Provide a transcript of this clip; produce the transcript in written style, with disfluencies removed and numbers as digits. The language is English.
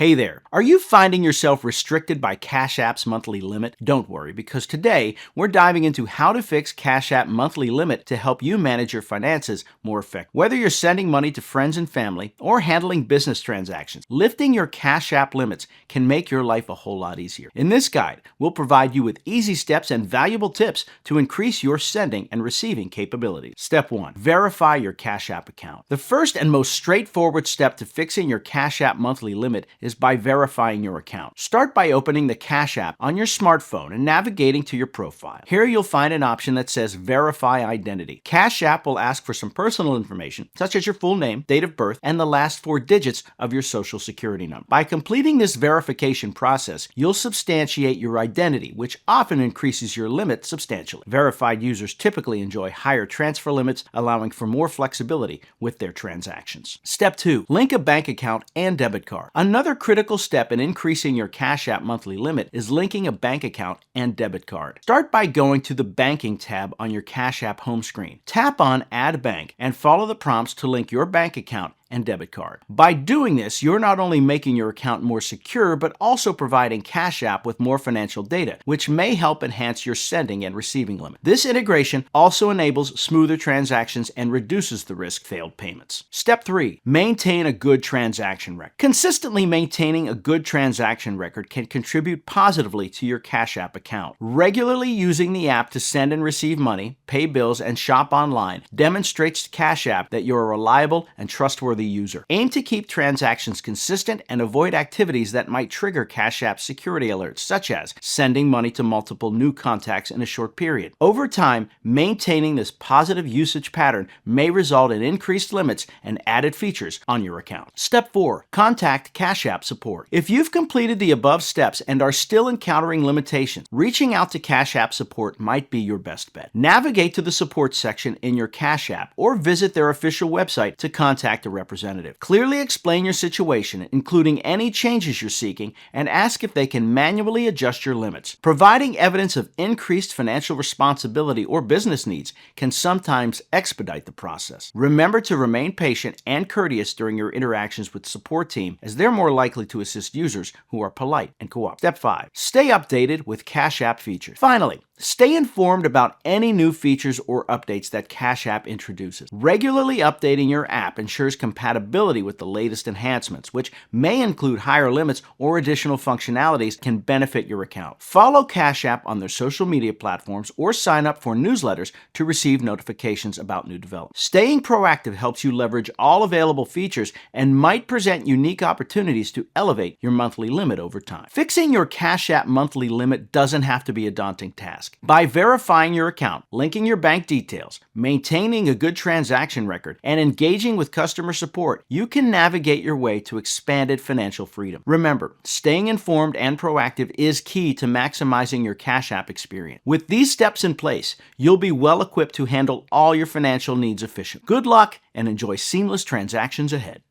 Hey there, are you finding yourself restricted by Cash App's monthly limit? Don't worry, because today we're diving into how to fix Cash App monthly limit to help you manage your finances more effectively. Whether you're sending money to friends and family or handling business transactions, lifting your Cash App limits can make your life a whole lot easier. In this guide, we'll provide you with easy steps and valuable tips to increase your sending and receiving capabilities. Step 1. Verify your Cash App account. The first and most straightforward step to fixing your Cash App monthly limit is by verifying your account. Start by opening the Cash App on your smartphone and navigating to your profile. Here you'll find an option that says Verify Identity. Cash App will ask for some personal information, such as your full name, date of birth, and the last 4 digits of your social security number. By completing this verification process, you'll substantiate your identity, which often increases your limit substantially. Verified users typically enjoy higher transfer limits, allowing for more flexibility with their transactions. Step 2. Link a bank account and debit card. Another critical step in increasing your Cash App monthly limit is linking a bank account and debit card. Start by going to the Banking tab on your Cash App home screen. Tap on Add Bank and follow the prompts to link your bank account and debit card. By doing this, you're not only making your account more secure, but also providing Cash App with more financial data, which may help enhance your sending and receiving limit. This integration also enables smoother transactions and reduces the risk of failed payments. Step 3. Maintain a good transaction record. Consistently maintaining a good transaction record can contribute positively to your Cash App account. Regularly using the app to send and receive money, pay bills, and shop online demonstrates to Cash App that you're a reliable and trustworthy user. Aim to keep transactions consistent and avoid activities that might trigger Cash App security alerts, such as sending money to multiple new contacts in a short period. Over time, maintaining this positive usage pattern may result in increased limits and added features on your account. Step 4. Contact Cash App support. If you've completed the above steps and are still encountering limitations, reaching out to Cash App support might be your best bet. Navigate to the support section in your Cash App or visit their official website to contact a representative. Clearly explain your situation, including any changes you're seeking, and ask if they can manually adjust your limits. Providing evidence of increased financial responsibility or business needs can sometimes expedite the process. Remember to remain patient and courteous during your interactions with the support team, as they're more likely to assist users who are polite and cooperative. Step 5. Stay updated with Cash App features. Finally, stay informed about any new features or updates that Cash App introduces. Regularly updating your app ensures compatibility with the latest enhancements, which may include higher limits or additional functionalities can benefit your account. Follow Cash App on their social media platforms or sign up for newsletters to receive notifications about new developments. Staying proactive helps you leverage all available features and might present unique opportunities to elevate your monthly limit over time. Fixing your Cash App monthly limit doesn't have to be a daunting task. By verifying your account, linking your bank details, maintaining a good transaction record, and engaging with customer support, you can navigate your way to expanded financial freedom. Remember, staying informed and proactive is key to maximizing your Cash App experience. With these steps in place, you'll be well equipped to handle all your financial needs efficiently. Good luck and enjoy seamless transactions ahead.